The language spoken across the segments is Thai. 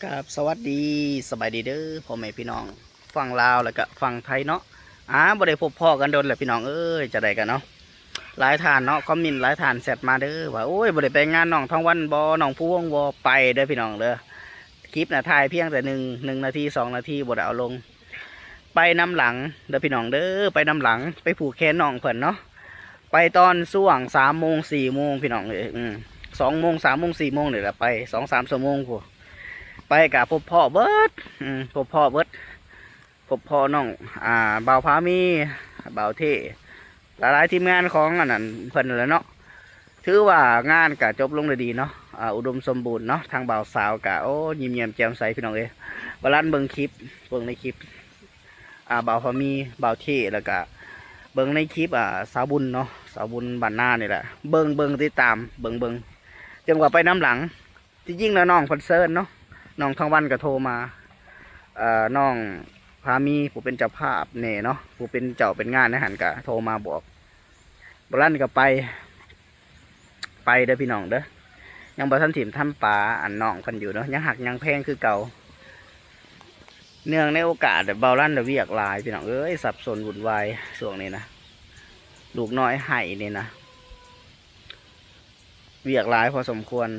ครับสวัสดีสบายดีเด้อพ่อแม่พี่น้องฟังลาวแล้วก็ฟังไทยเนาะบ่ได้พบพ่อกันโดนแหละพี่น้องเอ้ยจะได้กันเนาะหลายท่านเนาะคอมเมนต์หลายท่านแซดมาเด้อว่าโอ้ยบ่ได้ไปงานน้องท้องวันบ่น้องผู้วงบ่ไปเด้อพี่น้องเด้อคลิปน่ะถ่ายเพียงแต่หนึ่งนาที2 นาทีบ่ได้เอาลงไปน้ำหลังเด้อพี่น้องเด้อไปน้ำหลังไปผูกแขนน้องเพิ่นเนาะไปตอนช่วง3 โมง 4 โมงพี่น้องเอ้ย2 โมง 3 โมง 4 โมงนี่แหละไป2 3 ชั่วโมงพู้ ไปกับพบพ่อเบิร์ดพบพ่อเบิร์ดพบพ่อน้องบ่าวพามีบ่าวเท่หลายๆทีมงานของอันนั้นเพิ่นแล้วเนาะถือว่างานกะจบลงได้ดีเนาะอุดมสมบูรณ์เนาะทางบ่าวสาวกะโอ้ยิ้มแย้มแจ่มใสพี่น้องเอ้ยบาลันเบิ่งคลิปเบิ่งในคลิปบ่าวพามีบ่าวเท่แล้วก็เบิ่งในคลิปสาวบุญเนาะสาวบุญบ้านนานี่แหละเบิ่งติดตามเบิ่งจนกว่าไปน้ำหลังที่ยิ่งแล้วน้องคอนเซิร์นเนาะ น้องทองวันก็โทรมาน้องพามีผู้เป็นเจ้าภาพเนี่ยเนาะผู้เป็นเจ้าเป็นงานนะหันก็โทรมาบอกบรันก็ไปเด้อพี่น้องเด้อยังบ่ทันถิ่มทำปลาอันน้องกันอยู่เนาะยังหักยังแพงคือเก่าเนื่องในโอกาสเบาลั่นเวียกลายพี่น้องเอ้ยสับสนวุ่นวายช่วงนี้นะลูกน้อยไห้นี่นะเวียกลายพอสมควร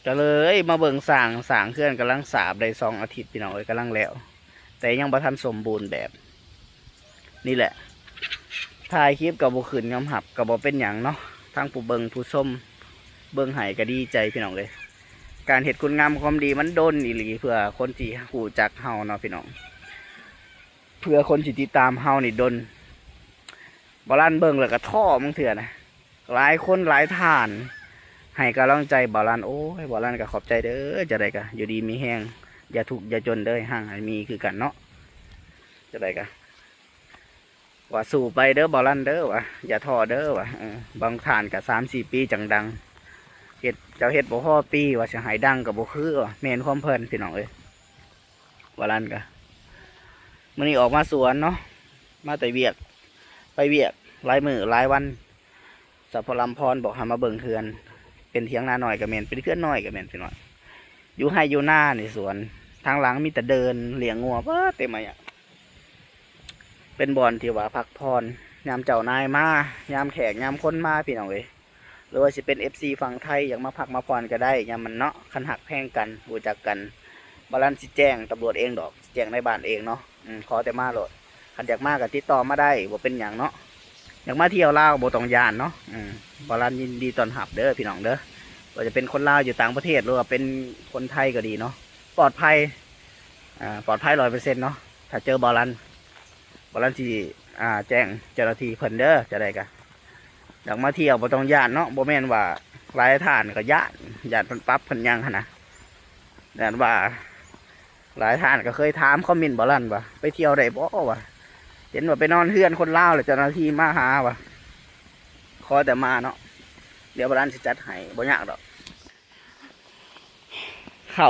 ก็เลยมาเบิ่งสร้างเคลื่อนกำลังสาบได้2 อาทิตย์พี่น้องเอ้ยกำลังแล้วแต่ยังบ่ทันสมบูรณ์แบบนี่แหละถ่ายคลิปกับบุขึ้นยอมหับกับบ่เป็นอย่างเนาะทั้งผู้เบิ่งผู้ชมเบิ่งไห้ก็ดีใจพี่น้องเลยการเห็ดคุณงามความดีมันโดนอีหลีเพื่อคนที่หูจักเฮาเนาะพี่น้องเพื่อคนที่ติดตามเฮานี่โดนบ่ลั่นเบิ่งแล้วก็ท่อมึงเถื่อนะหลายคนหลายท่าน ให้กำลังใจบอลันโอ้ยบอลันก็ขอบใจเด้อจะได้กะอยู่ดีมีแห้งอย่าทุกข์อย่าจนเด้อห่างให้มีคือกันเนาะจะได้กะว่าสู่ไปเด้อบอลันเด้อวะอย่าท้อเด้อวะบางท่านกะ3-4 ปีจังดังเฮ็ดเจ้าเฮ็ดบ่พอปีว่าจะหายดังกับบ่คือวะแม่นความเพลินพี่น้องเอ้ยบอลันกะมื้อนี้ออกมาสวนเนาะมาแต่เวียกไปเวียกหลายมื้อหลายวันสัพพลำพรบอกให้มาเบิ่งเทือนเป็นเถียงนาหน่อยกับแมนเป็นเพื่อนน้อยกับแมนพี่น้อยอยู่ให้อยู่หน้าในสวนทางหลังมีแต่เดินเลี้ยงงัวเต็มเลยเป็นบอนที่ว่าพักพรยามเจ้านายมายามแขกยามคนมาพี่น้องเลยหรือว่าจะเป็นFCฝั่งไทยอยากมาพักมาพรก็ได้ยามมันเนาะคันหักแพงกันรู้จักกันบาลานซ์แจ้งตำรวจเองดอกแจ้งในบ้านเองเนาะขอแต่มาโหลดคันอยากมากับติดต่อมาได้บ่เป็นอย่างเนาะอยากมาเที่ยวลาวบ่ต้องยานเนาะบาลานยินดีต้อนรับเด้อพี่น้องเด้อว่าจะเป็นคนลาวอยู่ต่างประเทศหรือว่าเป็นคนไทยก็ดีเนาะปลอดภัย100%เนาะถ้าเจอบาลานที่แจ้งเจ้าหน้าที่เพิ่นเด้อจะได้กันอยากมาเที่ยวบ่ต้องยานเนาะบ่แม่นว่าหลายท่านก็ยานเพิ่นปรับเพิ่นยังหั่นนะแต่ว่าหลายท่านก็เคยถามคอมเมนต์บาลานว่าไปเที่ยวได้บ่วะเห็นว่าไปนอนเฮือนคนลาวแล้วเจ้าหน้าที่มาหาวะขอแต่มาเนาะเดี๋ยวร้านสิจัดให้บ่ยากดอกเขา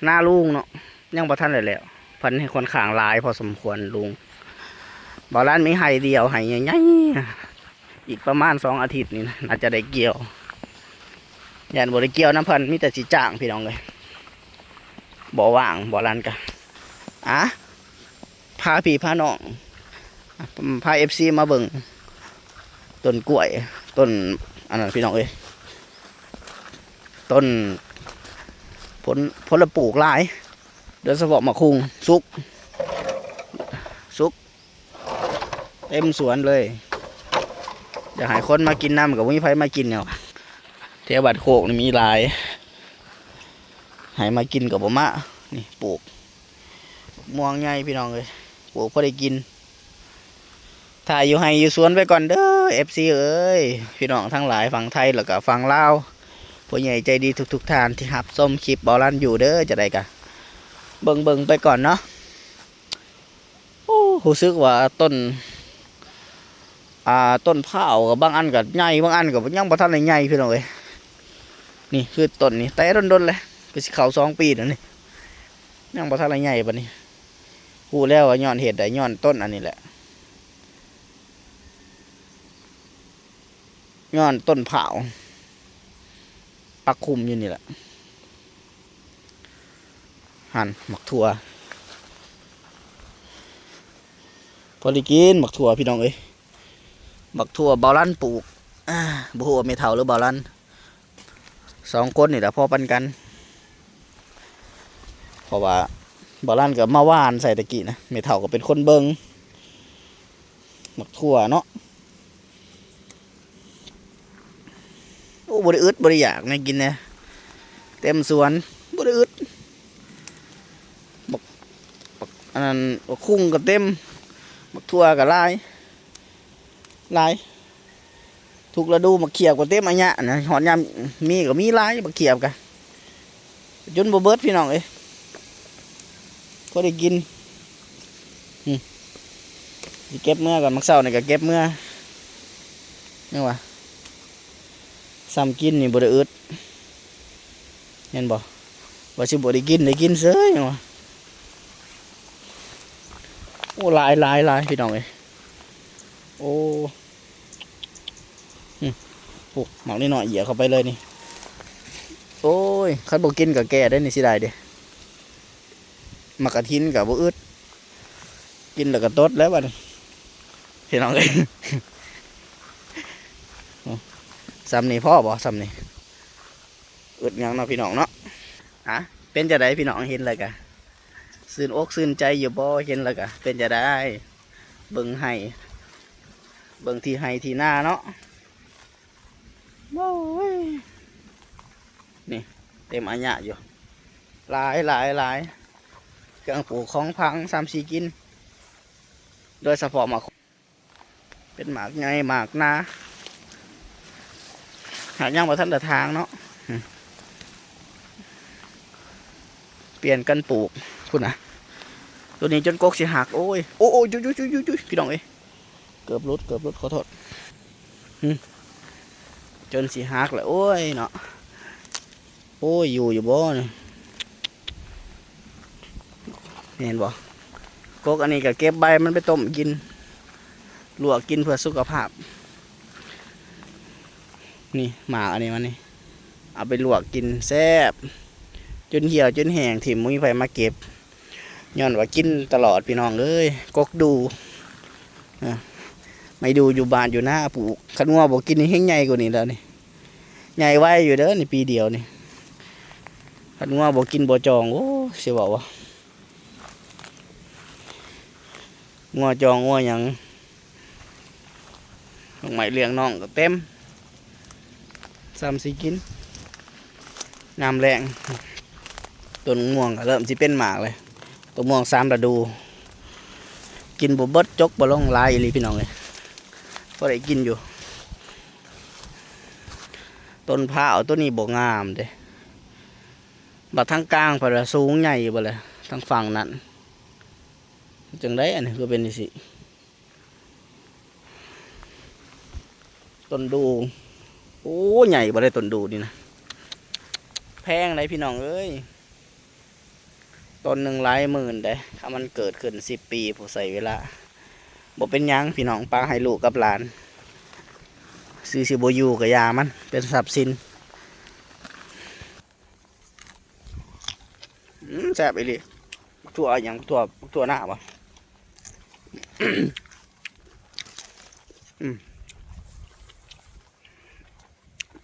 หน้าลุงเนาะยังบ่ทันเลยแล้วพันให้คนข้างหลายพอสมควรลุงบ่ร้านมีไห้เดียวไห้ใหญ่ๆอีกประมาณ2 อาทิตย์นี่นะน่าจะได้เกี่ยวยันบ่ได้เกี่ยวน้ำพันมีแต่สิจ้างพี่น้องเลยบ่ว่างบ่ร้านกันพาพี่พาน้องพาFCมาเบิ่งต้นกล้วยต้นอันนั้นพี่น้องเอ้ยต้นผลปลูกหลายโดยเฉพาะมะคุงสุกเต็มสวนเลยอยากให้คนมากินน้ำกับวิไพมากินเนาะเทวบัดโคกนี่มีหลายให้มากินกับผมมะนี่ปลูกม่วงใหญ่พี่น้องเลยปลูกพอได้กินถ่ายอยู่ให้อยู่สวนไปก่อนเด้อ FC เอ้ยพี่น้องทั้งหลายฝั่งไทยแล้วก็ฝั่งลาวผู้ใหญ่ใจดีทุกท่านที่หับส้มคลิปบอลันอยู่เด้อจะได้กันเบิ่งไปก่อนเนาะโอ้รู้สึกว่าต้นเผากับบางอันกับใหญ่บางอันกับยังบ่ทันได้ใหญ่พี่น้องเอ้ยนี่คือต้นนี้แต่ดนเลยก็สิเข้า2 ปีแล้วนี่ยังบ่ทันได้ใหญ่ปานนี้ฮู้แล้วว่าย้อนเหตุใดย้อนต้นอันนี้แหละย้อนต้นเผาปักคุมอยู่นี่แหละ หั่นหมักถั่วพอได้กินหมักถั่วพี่น้องเอ้ยหมักถั่วเบาลั่นปลูกบ่ฮู้ว่าแม่เฒ่าหรือเบาลั่น2คนนี่แหละพอปันกันเพราะว่าเบาลั่นกับมาว่านใส่ตะกี้นะแม่เฒ่าก็เป็นคนเบิ่งหมักถั่วเนาะโอ้บ่ได้อึดบ่ได้อยากนะกินนะเต็มสวนบ่ได้อึดอันนั้นคุ้งก็เต็มมักทั่วก็หลายทุกฤดูมักเขียบก็เต็มอันเนี้ยนะหอนยามมีก็มีหลายมักเขียบกันจนบ่เบิดพี่น้องเอ้ยก็ได้กินสิเก็บเมื่อก่อนมักเช้านี่ก็เก็บเมื่อนี่ว่าซ้ำกินนี่บ่ได้อึดเห็นบ่ว่าสิบ่ได้กินเซ้ยนี่ว่าโอ้หลายพี่น้องเอ้ยโอ้ปลูกหมักนิดหน่อยเหยียบเข้าไปเลยนี่โอ้ยคันบ่กินกับแก่ได้นี่สิได้เด้หมักกระทินกับบ่อึดกินแล้วก็ตดแล้วบัดนี้พี่น้องเอ้ยซ้ำนี่พ่อบ่ซ้ำนี่อึดยังเนาะพี่น้องเนาะเป็นจะได้พี่น้องเห็นเลยกะซื่นอกซื่นใจอยู่บ่เห็นเลยกะเป็นจะได้เบิ่งให้เบิ่งที่ให้ที่หน้าเนาะโอ้ยนี่เต็มอันยะอยู่หลายเครื่องปลูกของพัง3-4กินโดยเฉพาะหมากเป็นหมากไงหมากนาหากย่างมาทันแต่ทางเนาะเปลี่ยนกันปลูกคุณนะตัวนี้จนกกสิหักโอ้ยจุยพี่น้องเอ้ยเกือบรุดขอโทษจนสิหักเลยโอ้ยเนาะโอ้ยอยู่บ่เนี่ยเห็นบ่กกอันนี้ก็เก็บใบมันไปต้มกินลวกกินเพื่อสุขภาพนี่หมากอันนี้มันนี่เอาไปลวกกินแซ่บจนเหี่ยวจนแห้งถิ่มมุ้ยไฟมาเก็บย้อนว่ากินตลอดพี่น้องเอ้ยกกดูไม่ดูอยู่บ้านอยู่หน้าปลูกขันงัวบอกกินนี่ให้ใหญ่กว่านี้แล้วนี่ใหญ่ไว้อยู่เด้อนี่ปีเดียวนี่ขันงัวบอกกินบ่จองโอ้เสียบอกว่างัวจองงัวยังลงไม้เลี้ยงน้องก็เต็ม3-4กินน้ำแรงต้นม่วงก็เริ่มสิเป็นหมากเลยต้นม่วง3ฤดูกินบ่เบิดจกบ่ลงลายอีหลีพี่น้องเลยก็ได้กินอยู่ต้นพร้าวต้นนี้บ่งามเด้บัดทางกลางพอสูงใหญ่บ่เลยทางฝั่งนั้นจังได้อันนี้ก็เป็นสิต้นดูโอ้ใหญ่บ่ได้ต้นดูนี่นะแพงเลยพี่น้องเอ้ยต้นหนึ่งหลายหมื่นเด้ถ้ามันเกิดขึ้น10 ปีผู้ใส่เวลาบ่เป็นยังพี่น้องปลาให้ลูกกับหลานซื้อสิบ่อยู่กับยามันเป็นทรัพย์สินแซ่บอีหลีถั่วอย่างถั่วหน้าบ่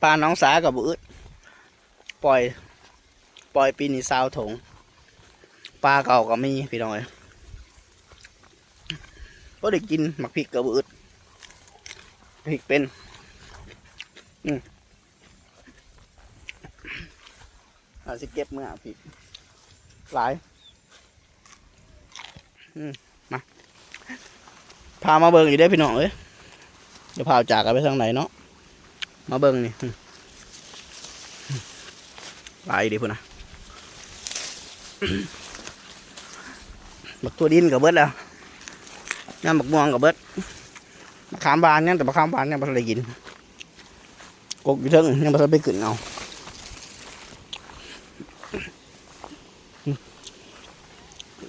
ปลาน้องสากับบึ้ดปล่อยปีนี้20 ถุงปลาเก่าก็มีพี่น้องเอ้ยก็ได้กินหมักพริกกับบึ้ดพริกเป็นเราจะเก็บเมื่อพริกหลายมาพามาเบิ่งอยู่ได้พี่น้องเอ้ยจะพาจากกันไปทางไหนเนาะมาเบิ่งนี่หลายดีพุ่นนะบักตัวดินกับเบิดแล้วย่างบักม่วงกับเบิดมะขามบานยังแต่มะขามบานยังไม่ได้กินกกอยู่เทิงยังไม่ได้ไปกึ่นเอา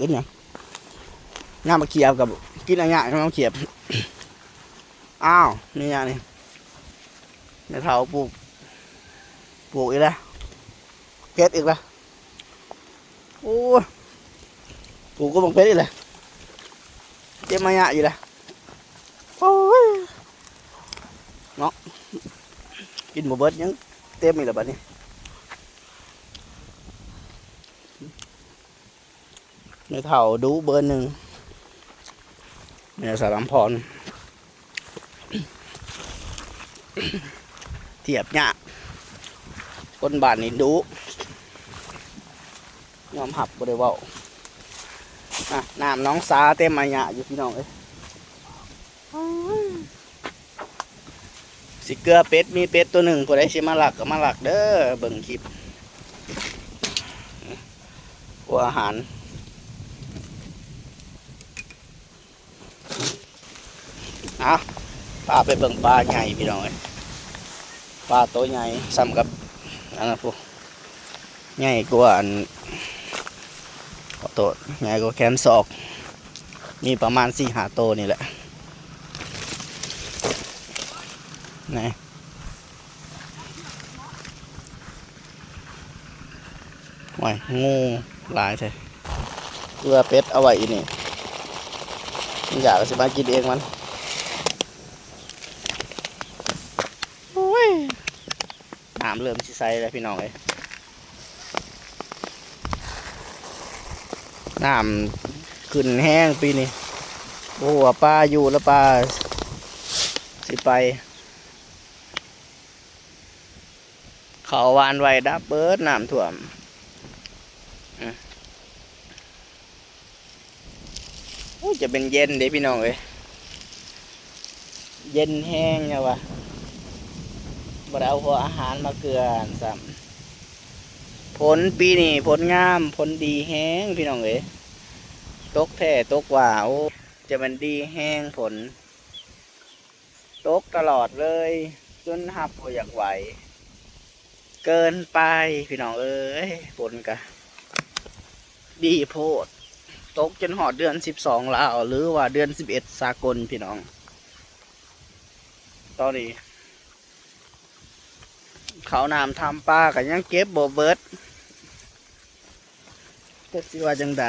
กินยังย่างมาเขียบกับกินอะไรเงี้ยน้องเขียบอ้าวนี่ยังนี่ในเท้าปลูกอีกแล้วเก็ดอีกแล้ว โอ้กูก็บังเพชรอีกแหละเจ็บมายะอยู่แหละโอ้ยเนาะกินหมูเบิดยังเต็มอีกแล้วบัดนี้ไม่เท่าดูเบอร์หนึ่งเนี่ยสารพรเทียบเนี่ยคนบ้านนี่ดูยอมหับก็ได้เว่าน้ำน้องสาเต็มมายะอยู่พี่น้องเอ้ยสิเกลือเป็ดมีเป็ดตัวหนึ่งผู้ใดสิมาหลักก็มาหลักเด้อเบิ่งคลิปหัวอาหารปลาไปเบิ่งปลาใหญ่พี่น้องเอ้ยปลาตัวใหญ่ซ้ำกับอันนั้นพวกใหญ่กว่าอันขอโทษใหญ่กว่าแขนศอกมีประมาณ4-5 ตัวนี่แหละนี่โอ้ยงูหลายใช่เกลือเป็ดเอาไว้อีนี่มันอยากจะมากินเองมันโอ้ยน้ำเริ่มสิใสแล้วพี่น้องเลยน้ำขึ้นแห้งปีนี้โอ้ว่าปลาอยู่แล้วปลาสิไปเขาวานไว้ดับเบิดน้ำท่วมจะเป็นเย็นเด้พี่น้องเอ้ยเย็นแห้งเนี่ยวะบ่ได้เอาหัวอาหารมาเกลือซ้ำผลปีนี้ผลงามผลดีแห้งพี่น้องเอ้ยตกแท้ตกว่าโอ้จะมันดีแห้งผลตกตลอดเลยจนหับบ่อยากไหวเกินไปพี่น้องเอ้ยผลกะดีโพดตกจนหอดเดือน12แล้วหรือว่าเดือน11สากลพี่น้องตอนนี้เขานำทำปลากันยังเก็บบ่เบิดก็สิว่าจังใด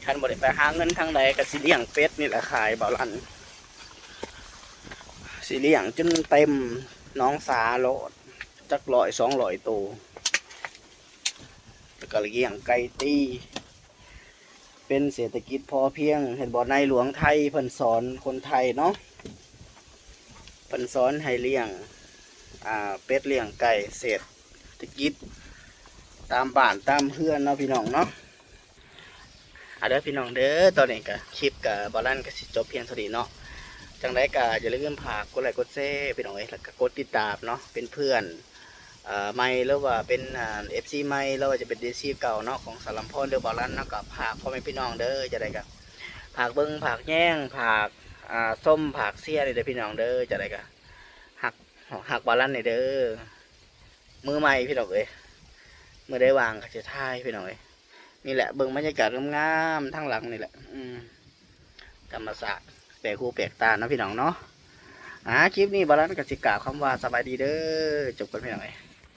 คันบ่ได้ไปหาเงินทางใดก็สิเลี้ยงเป็ดนี่แหละขายบ่ลันสิเลี้ยงจนเต็มน้องสาโลดจัก100-200 ตัวแล้วก็เลี้ยงไก่ตีเป็นเศรษฐกิจพอเพียงเห็นบ่ในหลวงไทยเพิ่นสอนคนไทยเนาะเพิ่นสอนให้เลี้ยงเป็ดเลี้ยงไก่เศรษฐกิจตามบ้านตามเฮือนเนาะพี่น้องเนาะเด้อพี่น้องเด้อตอนนี้ก็คลิปกับบอลลันก็สิจบเพียงเท่านี้เนาะจังไดก็อย่าลืมฝากกดไลค์กดแชร์พี่น้องเอ้ยแล้วก็กดติดตามเนาะเป็นเพื่อนใหม่หรือว่าเป็นFC ใหม่หรือว่าจะเป็น DC เก่าเนาะของสารพรหรือบอลลันเนาะก็ฝากพ่อแม่พี่น้องเด้อจะได้ก็ฝากเบิ้งฝากแย่งฝากส้มฝากเสี้ยเลยเด้อพี่น้องเด้อจะได้ก็หักบอลลันเด้อมือใหม่พี่น้องเอ้ยมือได้วางก็จะท่ายพี่น้องเอ้ยนี่แหละเบิ่งบรรยากาศงามๆทั้งหลังนี่แหละธรรมศาสตร์แปลกหูแปลกตานะพี่น้องเนาะคลิปนี้บาลานซ์กับสิกาคำว่าสบายดีเด้อจบกันพี่น้อง